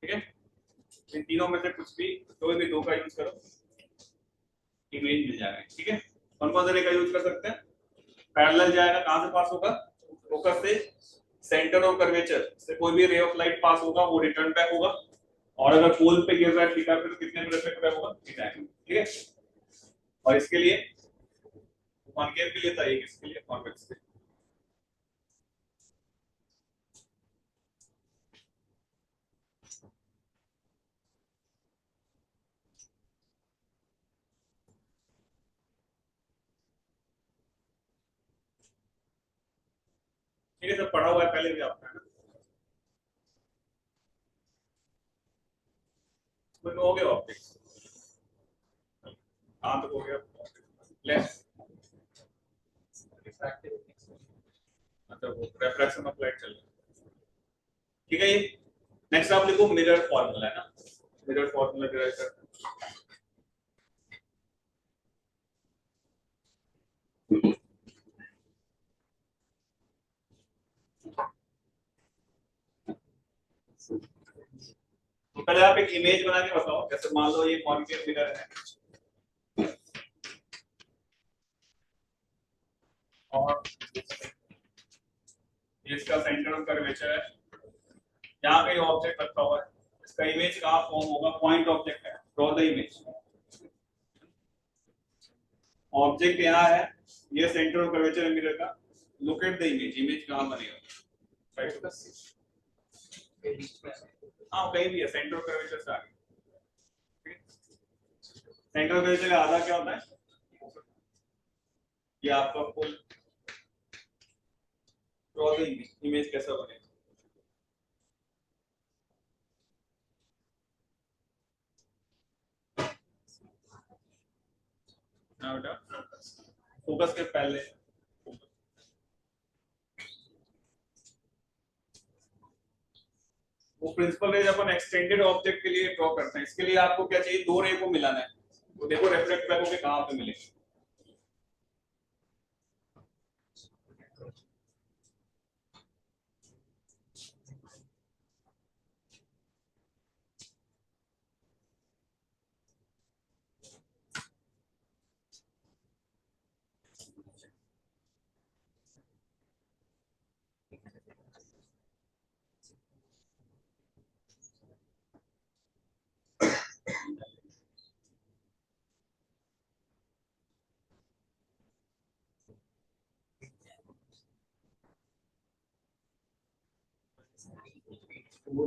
ठीक है, इन तीनों में से कुछ भी कोई भी दो का यूज करो, इमेज मिल जाएगा। ठीक है, कौन कौन से का यूज कर सकते हैं? पैरेलल जाएगा, कहां से पास होगा? फोकस से सेंटर ऑफ कर्वेचर से कोई भी रे ऑफ लाइट पास होगा वो रिटर्न बैक होगा, और अगर पोल पे गिर रहा है थीटा पे तो कितने में रिफ्लेक्ट बैक होगा? Theta angle. ठीक है, और इसके लिए कॉनकेव के लिए था, एक इसके लिए कॉन्वेक्स के लिए। ठीक है, सब पढ़ा हुआ है पहले भी आपने, है ना? तो हो गया ऑप्टिक्स, हाँ तो हो गया लेस, मतलब वो रिफ्रैक्शन ऑफ लाइट चल रहा है। ठीक है, ये नेक्स्ट आप लिखो मिरर फार्मूला, है ना? मिरर फार्मूला डिराइव करते हैं। तो पहले आप एक इमेज बना के बताओ, जैसे मान लो ये कॉनकेव मिरर है और इसका सेंटर ऑफ कर्वेचर है, यहाँ पे ऑब्जेक्ट रखा हुआ है, इसका इमेज कहाँ फॉर्म होगा? पॉइंट ऑब्जेक्ट है, ड्रॉ द इमेज। ऑब्जेक्ट यहाँ है, ये सेंटर ऑफ कर्वेचर है मिरर का, look at the image, image कहाँ बनेगा? हाँ कहीं भी है, सेंटर ऑफ कर्वेचर से आगे। सेंटर ऑफ कर्वेचर का आधा क्या होता है? ये आपका full draw the image, image कैसा बनेगा? ना बेटा, फोकस के पहले वो प्रिंसिपल रेज अपन एक्सटेंडेड ऑब्जेक्ट के लिए ड्रॉ करते हैं, इसके लिए आपको क्या चाहिए? दो रे को मिलाना है, तो देखो रिफ्लेक्ट बैक होके कहां पे मिलेगा?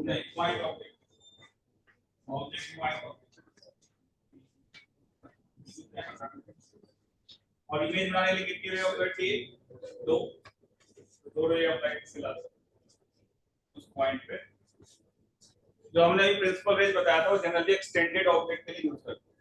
नहीं, point object, object point object. और इमेज बनाने के लिए कितनी रे ऑफ लाइट चाहिए? दो, दो रे ऑफ लाइट से लाते उस पॉइंट पे। जो हमने अभी प्रिंसिपल रेज बताया था वो जनरली एक्सटेंडेड ऑब्जेक्ट के लिए यूज करते हैं।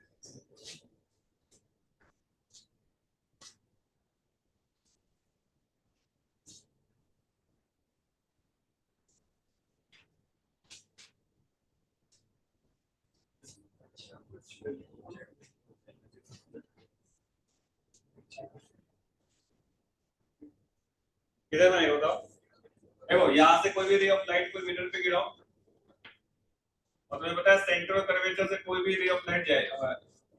किधर बनेगा बताओ? देखो यहाँ से कोई भी रे ऑफ लाइट कोई मिरर पे गिराओ, और तुम्हें पता है सेंटर ऑफ कर्वेचर से कोई भी रे ऑफ लाइट जाएगा,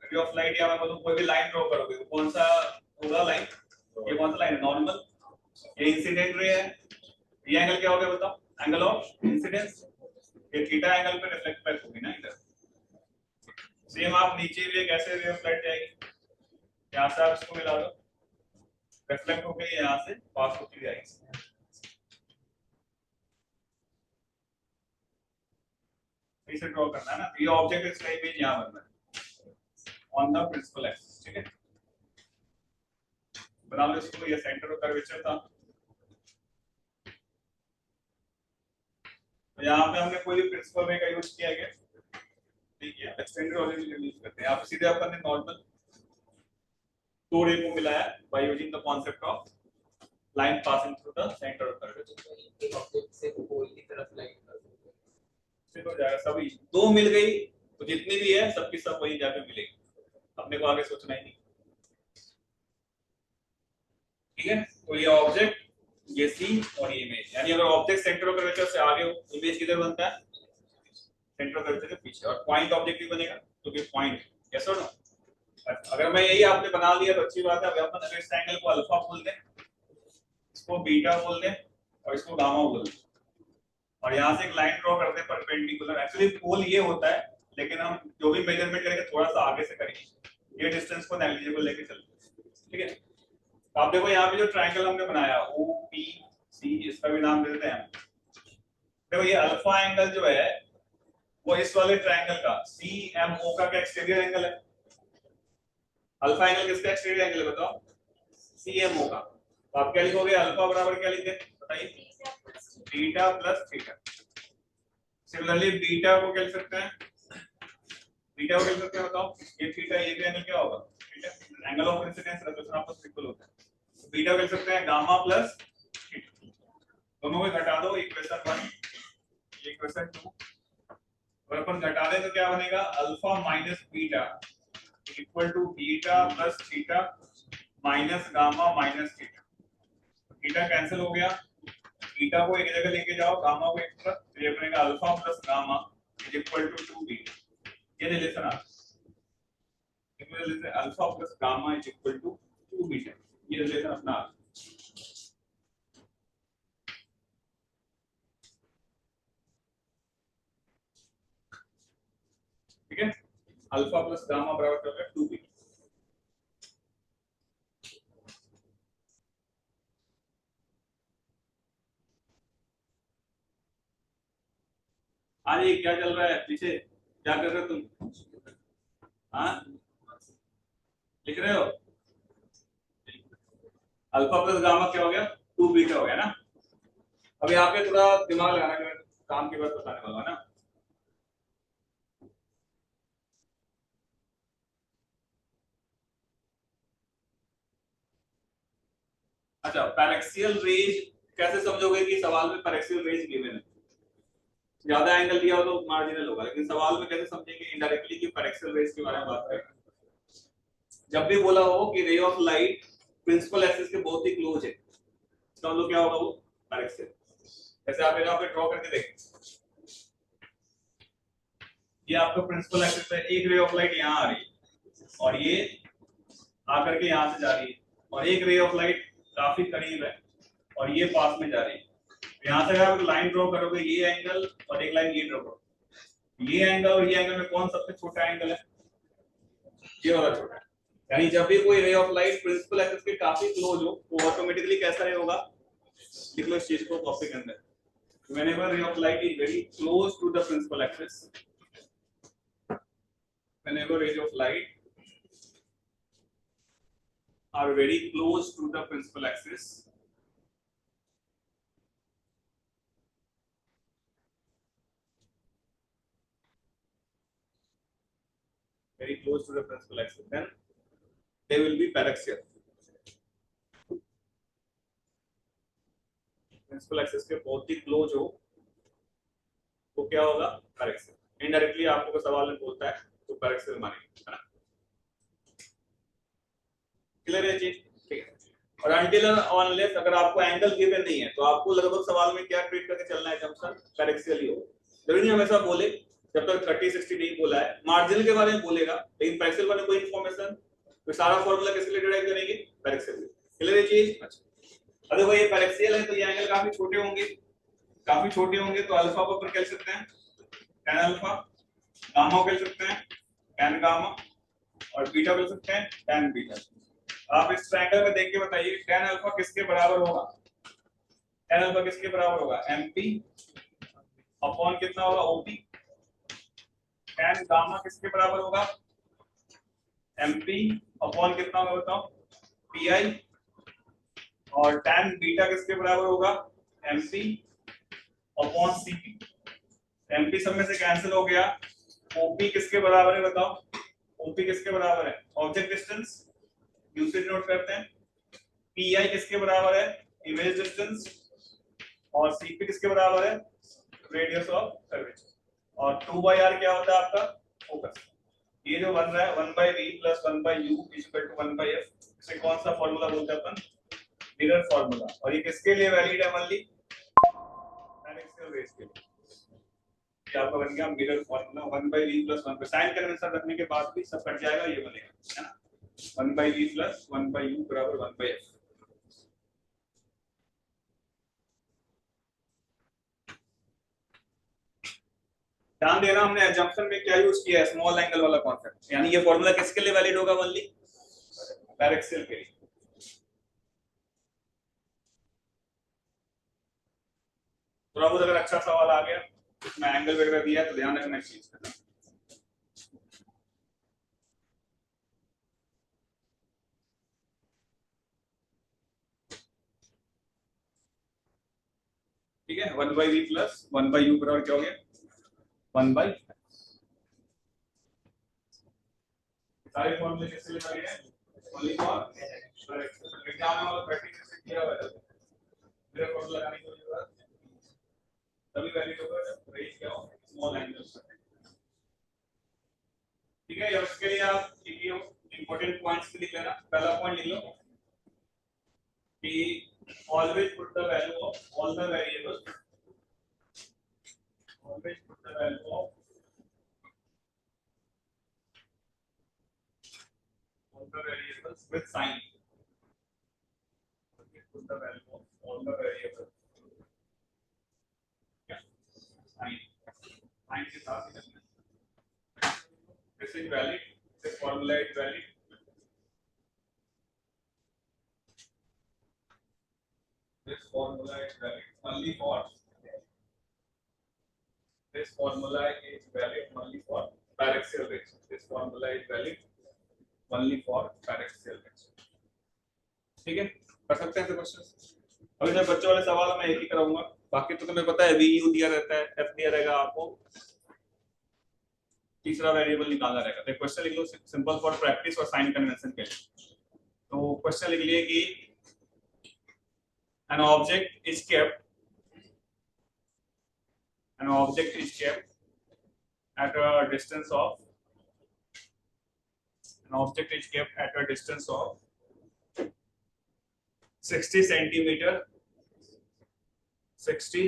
रे ऑफ लाइट या मैं बोलूं कोई भी लाइन ड्रॉ करोगे तो कौन सा होगा लाइन? ये कौन सा लाइन है? नॉर्मल, ये इंसिडेंट रे है, ये एंगल क्या हो गया बताओ? एंगल ऑफ इंसिडेंस, ये थीटा एंगल पे रिफ्लेक्ट बैक होगी ना इधर। सेम आप नीचे भी एक ऐसे रे ऑफ लाइट जाएगी, यहाँ से आप इसको मिला दो, रिफ्लेक्ट होकर यहाँ से पास होती जाएगी। इसे ड्रॉ करना है ना, ये ऑब्जेक्ट इसका इमेज यहाँ बनना है ऑन द प्रिंसिपल एक्सिस। ठीक है, बना लो इसको, ये सेंटर ऑफ कर्वेचर था, तो यहाँ पे हमने कोई भी प्रिंसिपल रे का यूज किया गया, ठीक है, एक्सटेंडेड ऑब्जेक्ट यूज करते हैं। आप सीधे अपन ने नॉर्मल दो रे को मिलाया by using the concept of line passing through the centre of curvature. एक ऑब्जेक्ट से कोई की तरफ लाइन कर सकते हैं, फिर हो जाएगा, सभी दो मिल गई तो जितनी भी है सबकी सब वही जाके मिलेगी, अपने को आगे सोचना ही नहीं। ठीक है, तो ये ऑब्जेक्ट, ये सी और ये इमेज, यानी अगर ऑब्जेक्ट सेंटर ऑफ कर्वेचर से आगे हो, इमेज किधर बनता है? सेंटर ऑफ कर्वेचर के पीछे, और पॉइंट ऑब्जेक्टिव बनेगा क्योंकि पॉइंट, यस और नो? अगर मैं यही आपने बना लिया तो अच्छी बात है। अब अपन अगर इस ट्रायंगल को अल्फा बोल दें, इसको बीटा बोल दें और इसको गामा बोल दें, और यहाँ से एक लाइन ड्रॉ करते हैं परपेंडिकुलर। एक्चुअली पोल ये होता है, लेकिन हम जो भी मेजरमेंट करेंगे थोड़ा सा आगे से करेंगे, ये डिस्टेंस को नेग्लिजिबल लेके चलते हैं, ठीक है? तो आप देखो यहाँ पे जो ट्रायंगल हमने बनाया ओ पी सी, इसका भी नाम दे देते हैं। देखो ये अल्फा एंगल जो है वो इस वाले ट्रायंगल का सी एम ओ का क्या एक्सटीरियर एंगल है? अल्फा एंगल किसका एक्सटीरियर एंगल है बताओ? सी एम ओ का। तो आप क्या लिखोगे? अल्फा बराबर क्या लिखते हैं बताइए? Beta plus theta. Similarly beta को क्या लिख सकते हैं? बीटा को क्या लिख सकते हैं बताओ? ये थीटा, ये भी एंगल क्या होगा? Theta. Angle of incidence resolution आपस में इक्वल होता है। तो बीटा को लिख सकते हैं गामा प्लस थीटा। दोनों को घटा दो, इक्वेशन 1 इक्वेशन 2। अगर अपन घटा दें तो क्या बनेगा? Alpha minus beta equal to beta plus theta minus gamma minus theta. Theta cancel हो गया, बीटा को एक जगह लेके जाओ, गामा को एक तरफ, तो ये बनेगा alpha plus gamma is equal to 2 beta. ये रिलेशन आ गया, alpha plus gamma is equal to 2 beta. ये रिलेशन अपना आ गया। ठीक है, अल्फा प्लस गामा बराबर क्या होगा? 2 बीटा। आज ये क्या चल रहा है पीछे? क्या कर रहे हो तुम? हाँ, लिख रहे हो? अल्फा प्लस गामा क्या हो गया? 2 बीटा हो गया ना। अभी आपके थोड़ा दिमाग लगाना कि मैं काम की बात बताने वाला हूं ना। अच्छा, पैरेक्सियल रेज कैसे समझोगे कि सवाल में पैरेक्सियल रेज गिवन है? ज्यादा एंगल दिया हो तो मार्जिनल होगा, लेकिन सवाल में कैसे समझेंगे इनडायरेक्टली कि पैरेक्सियल रेज के बारे में बात करें? जब भी बोला हो कि ray of light principal axis के बहुत ही क्लोज है, इसका मतलब क्या होगा? वो पैरेक्सियल। जैसे आप यहाँ पे ड्रॉ करके देखें, ये आपका प्रिंसिपल एक्सिस है, एक रे ऑफ लाइट यहाँ आ रही है और ये आकर के यहाँ से जा रही है, और एक रे ऑफ लाइट काफी करीब है और ये पास में जा रही है। यहाँ से आप लाइन ड्रॉ करोगे, ये एंगल और एक लाइन ये ड्रॉ करोगे, ये एंगल और ये एंगल में कौन सबसे छोटा एंगल है? ये वाला छोटा है। यानी जब भी कोई ray of light principal axis के काफी क्लोज हो तो ऑटोमेटिकली कैसा रे होगा? लिख लो इस चीज को कॉपी के अंदर। Whenever ray of light is very close to the principal axis, whenever rays of light are very close to the principal axis, very close to the principal axis, then they will be paraxial. Principal axis के बहुत ही close हो तो क्या होगा? Paraxial. Indirectly आपको सवाल में बोलता है तो पैरेक्सियल मानेंगे, है ना? क्लियर है चीज? ठीक है। और अनटिल अनलेस अगर आपको एंगल गिवन नहीं है तो आपको लगभग सवाल में क्या ट्रीट करके चलना है? जंक्शन पैरेक्सियल ही होगा। जरूरी नहीं हमेशा बोले, जब तक 30-60 नहीं बोला है, मार्जिनल के बारे में बोलेगा, लेकिन पैरेक्सियल वाले कोई इंफॉर्मेशन तो सारा फार्मूला किसके लिए डिराइव करेंगे? पैरेक्सियल। क्लियर है चीज? अच्छा, अब देखो ये पैरेक्सियल है तो ये एंगल काफी छोटे होंगे, काफी छोटे होंगे तो अल्फा को अपन कह सकते हैं tan अल्फा, गामा को कह सकते हैं tan गामा, और बीटा को कह सकते हैं tan बीटा। आप इस ट्रायंगल में देख के बताइए tan अल्फा किसके बराबर होगा? tan अल्फा किसके बराबर होगा? mp अपॉन कितना होगा? op। tan गामा किसके बराबर होगा? mp अपॉन कितना होगा बताओ? pi। और tan बीटा किसके बराबर होगा? mp upon cp। mp सब में से कैंसिल हो गया, op किसके बराबर है बताओ? op किसके बराबर है? ऑब्जेक्ट डिस्टेंस, यूसेज नोट करते हैं। pi किसके बराबर है? Image distance. और cp किसके बराबर है? Radius of curvature. और 2/r क्या होता है आपका? फोकस। ये जो बन रहा है 1/v plus 1/u equal to 1/f, इसे कौन सा फार्मूला बोलते हैं अपन? Mirror formula. और ये किसके लिए वैलिड है? ओनली पैरेक्सियल रेज के लिए। ये आपका बन गया mirror formula 1/v + 1 sign convention रखने के बाद भी सब कट जाएगा, ये बनेगा है ना 1/v + 1/u = 1/f। ध्यान देना हमने एजम्पशन में क्या यूज किया है, स्मॉल एंगल वाला कॉन्सेप्ट, यानी ये फॉर्मूला किसके लिए वैलिड होगा, ओनली पैरेक्सियल के लिए। थोड़ा बहुत अगर अच्छा सवाल आ गया इसमें एंगल वगैरह दिया है तो ध्यान रखना इस चीज का। ठीक है 1/v + 1/u बराबर क्या हो गया 1/, सारे फॉर्मूले किसके लिए लगे हैं, ओनली फॉर एग्जाम में वाला प्रैक्टिस से किया हुआ है, मेरे फॉर्मूला लगाने की जरूरत तभी वैलिड होगा जब रेंज क्या हो स्मॉल एंगल। ठीक है, उसके लिए आप इंपॉर्टेंट पॉइंट्स लिख लेना। पहला पॉइंट लिख लो कि always put the value of all the variables, always put the value of all the variables with sign, always put the value of all the variables, yeah, sign के साथ ही रखना। This is valid, this formula is valid, this formula is valid only for, this formula is valid only for paraxial ratio, this formula is valid only for paraxial ratio। ठीक है, कर सकते हैं question. अभी जो बच्चों वाले सवाल मैं एक ही कराऊंगा, बाकी तो तुम्हें पता है वी यू दिया रहता है, एफ दिया रहेगा, आपको तीसरा वेरिएबल निकालना रहेगा। तो क्वेश्चन लिख लो सिंपल फॉर प्रैक्टिस और साइन कन्वेंशन के लिए। तो क्वेश्चन लिख लिए कि an object is kept at a distance of at a distance of 60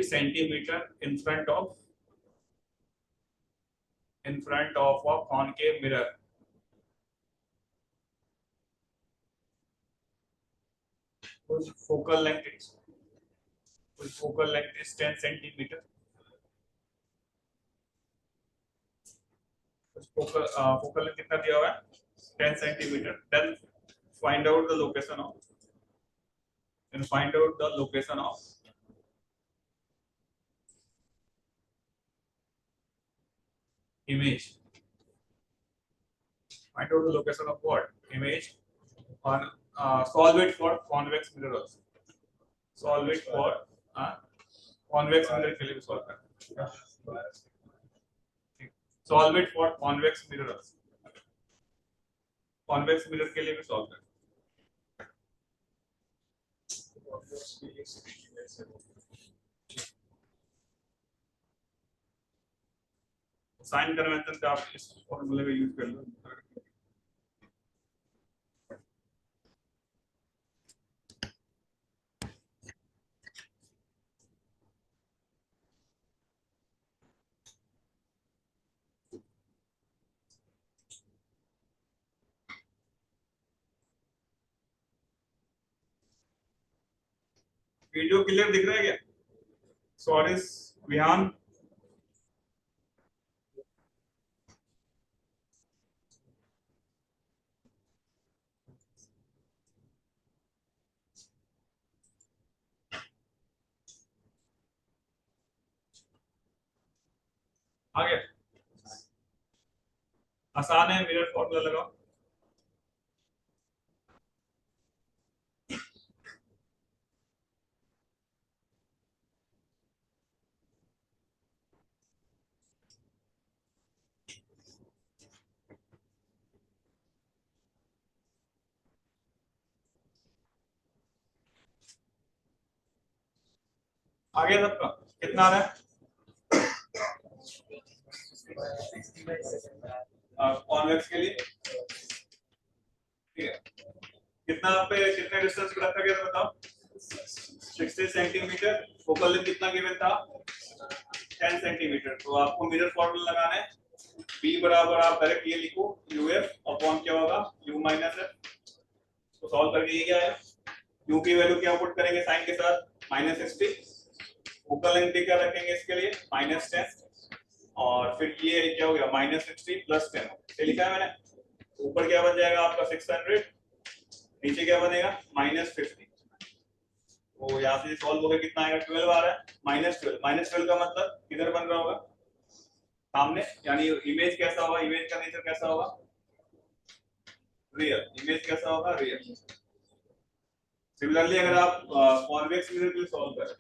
centimeter in front of a concave mirror, whose focal length is 10 centimeter, focal length कितना दिया हुआ है 10 centimeter, then find out the location of image, find out the location of what image on solve it for convex mirror also, solve it for convex mirror के लिए भी solve करना, solve it for convex mirror also, convex mirror के लिए भी solve करना। Sign convention का आप इस फॉर्मूले में यूज कर लो। वीडियो क्लियर दिख रहा है क्या, सॉरी विहान? आ गया, आसान है, मिरर फॉर्मूला लगाओ। आ गया सबका, कितना आ रहा है कॉन्वेक्स के लिए? ठीक है, कितना पे कितने डिस्टेंस पे रखा गया था बताओ? 60 सेंटीमीटर, फोकल लेंथ कितना गिवन था 10 सेंटीमीटर, तो आपको मिरर फॉर्मूला लगाना है। b बराबर आप डायरेक्ट ये लिखो uf अपॉन क्या होगा u माइनस f। तो सॉल्व करके ये क्या है, u की वैल्यू क्या पुट करेंगे साइन के साथ -60, फोकल लेंथ क्या रखेंगे इसके लिए -10, और फिर ये क्या हो गया -60 + 10, ये लिखा है मैंने। ऊपर क्या बन जाएगा आपका 600, नीचे क्या बनेगा -50। तो यहाँ से सॉल्व होकर कितना आएगा 12 आ रहा है, -12 का मतलब किधर बन रहा होगा सामने, यानी इमेज कैसा होगा, इमेज का नेचर कैसा होगा रियल, इमेज कैसा होगा रियल। सिमिलरली अगर आप कॉन्वेक्स मिरर के लिए सॉल्व करें,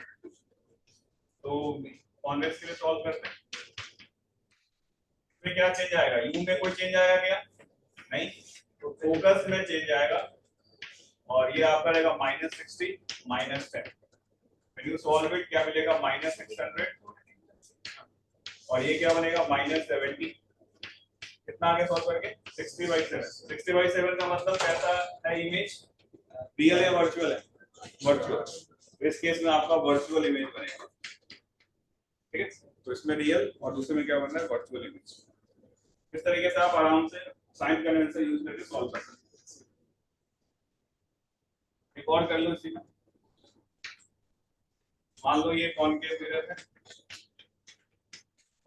तो कॉन्वेक्स के लिए सॉल्व करते हैं तो क्या चेंज आएगा, यू में कोई चेंज आएगा क्या, नहीं, तो फोकस में चेंज आएगा, और ये आपका रहेगा -60 -10। व्हेन यू सॉल्व इट क्या मिलेगा -600, और ये क्या बनेगा -70। कितना आगे सॉल्व करके 60/7, 60/7 का मतलब कैसा है इमेज, रियल है वर्चुअल है, वर्चुअल। इस केस में आपका वर्चुअल इमेज बनेगा, ठीक है। तो इसमें रियल और दूसरे में क्या बन रहा है वर्चुअल इमेज। इस तरीके से आप आराम से साइन कन्वेंशन यूज करके सॉल्व कर सकते हैं। एक और कर लो इसी में, मान लो ये कॉनकेव मिरर है,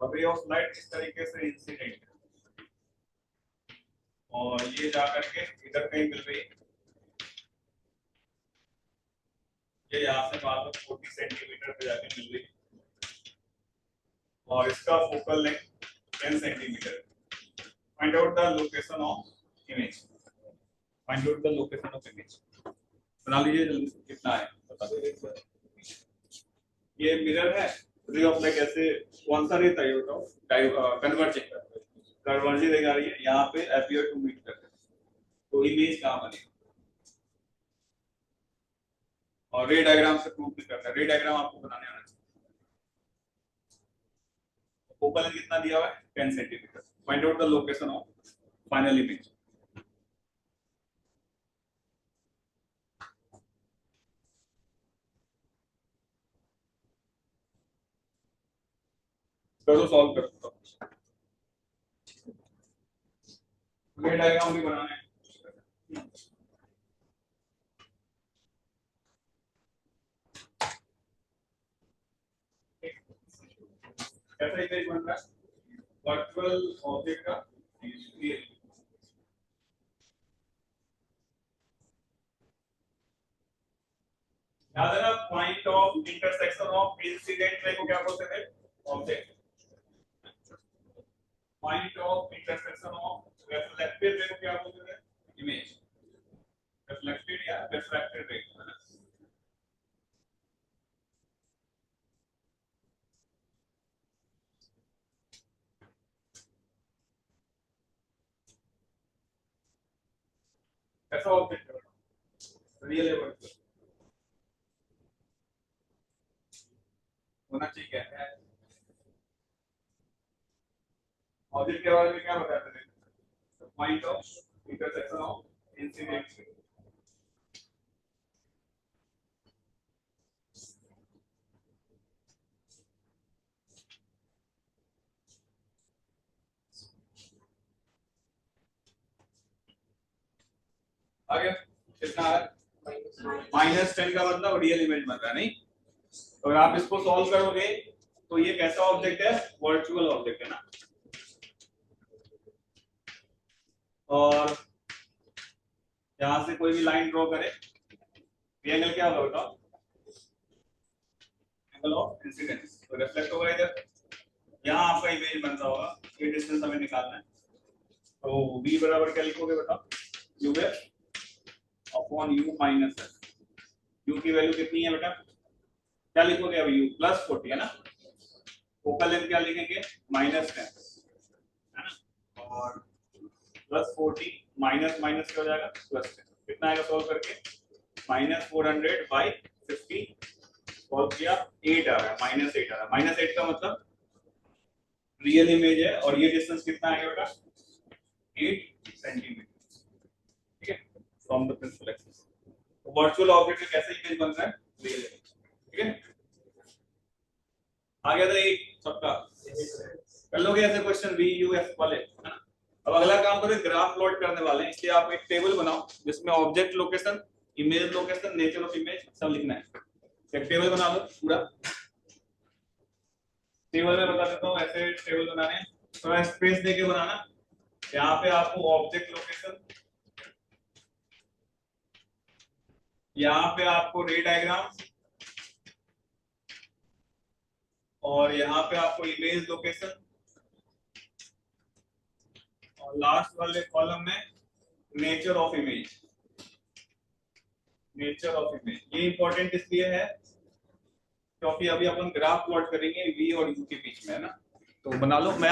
रे ऑफ लाइट इस तरीके से इंसिडेंट है, और ये जा करके इधर कहीं मिल रही है, ये यहाँ से मान लो 40 सेंटीमीटर पे जाके मिल रही है, और इसका focal length 10 centimetre. Find out the location of image, find out the location of image. बना लीजिए जल्दी से, कितना है बता दो। ये मिरर है, रे ऑफ लाइट ऐसे कौन सा रे था ये बताओ, कन्वर्जिंग, कन्वर्जिंग रे आ रही है यहाँ पे अपीयर टू मीट करके, तो इमेज कहाँ बनेगी, और रे डायग्राम से प्रूव भी करना है। रे डायग्राम आपको बनाने आना चाहिए। फोकल लेंथ कितना दिया हुआ है 10 centimetre. Find out the location of final image. करो सॉल्व कर दो, रे डायग्राम भी बनाना है। कैसा इमेज बन रहा है वर्चुअल ऑब्जेक्ट का, रियल। याद है ना point of intersection of incident ray को क्या बोलते थे, object. Point of intersection of reflected ray को क्या बोलते थे, इमेज। रिफ्लेक्टेड या रिफ्रैक्टेड रे, ऐसा ऑब्जेक्ट रियल है वर्चुअल होना चाहिए। क्या है ऑब्जेक्ट के बारे में क्या बताते थे, point of intersection of incident. आगे कितना है -10 का मतलब रियल इमेज बन रहा है, नहीं। तो अगर आप इसको सॉल्व करोगे तो ये कैसा ऑब्जेक्ट है, वर्चुअल ऑब्जेक्ट है ना। और यहां से कोई भी लाइन ड्रॉ करे, ये एंगल क्या होगा बताओ, एंगल ऑफ इंसिडेंस। तो रिफ्लेक्ट होगा इधर, यहाँ आपका इमेज बन रहा होगा, ये डिस्टेंस हमें निकालना है। तो v बराबर क्या लिखोगे बताओ, uf upon u minus f। u की वैल्यू कितनी है बेटा, क्या लिखोगे अभी u +40 है ना। फोकल लेंथ क्या लिखेंगे -10 है ना, और +40 माइनस माइनस क्या हो जाएगा +10। कितना आएगा सॉल्व करके -400/50 सॉल्व किया 8 आ रहा है, -8 आ रहा है। -8 का मतलब रियल इमेज है, और ये डिस्टेंस कितना आएगा बेटा 8 सेंटीमीटर, ठीक है, फ्रॉम द प्रिंसिपल एक्सिस। तो वर्चुअल ऑब्जेक्ट का कैसा इमेज बन रहा है, रियल इमेज, ठीक है। आ गया था 8। सबका कर लोगे ऐसे क्वेश्चन वी यू एफ वाले, है ना। अब अगला काम करो, ग्राफ प्लॉट करने वाले हैं, इसलिए आप एक टेबल बनाओ जिसमें object location, image location, nature of image सब लिखना है। एक टेबल बना लो पूरा। टेबल में बता देता हूँ ऐसे टेबल बनाने हैं, थोड़ा स्पेस देके बनाना। यहाँ पे आपको ऑब्जेक्ट लोकेशन, यहाँ पे आपको रे डायग्राम, और यहाँ पे आपको इमेज लोकेशन, और लास्ट वाले कॉलम में nature of image. Nature of image ये इंपॉर्टेंट इसलिए है क्योंकि अभी अपन ग्राफ प्लॉट करेंगे वी और यू के बीच में, है ना। तो बना लो, मैं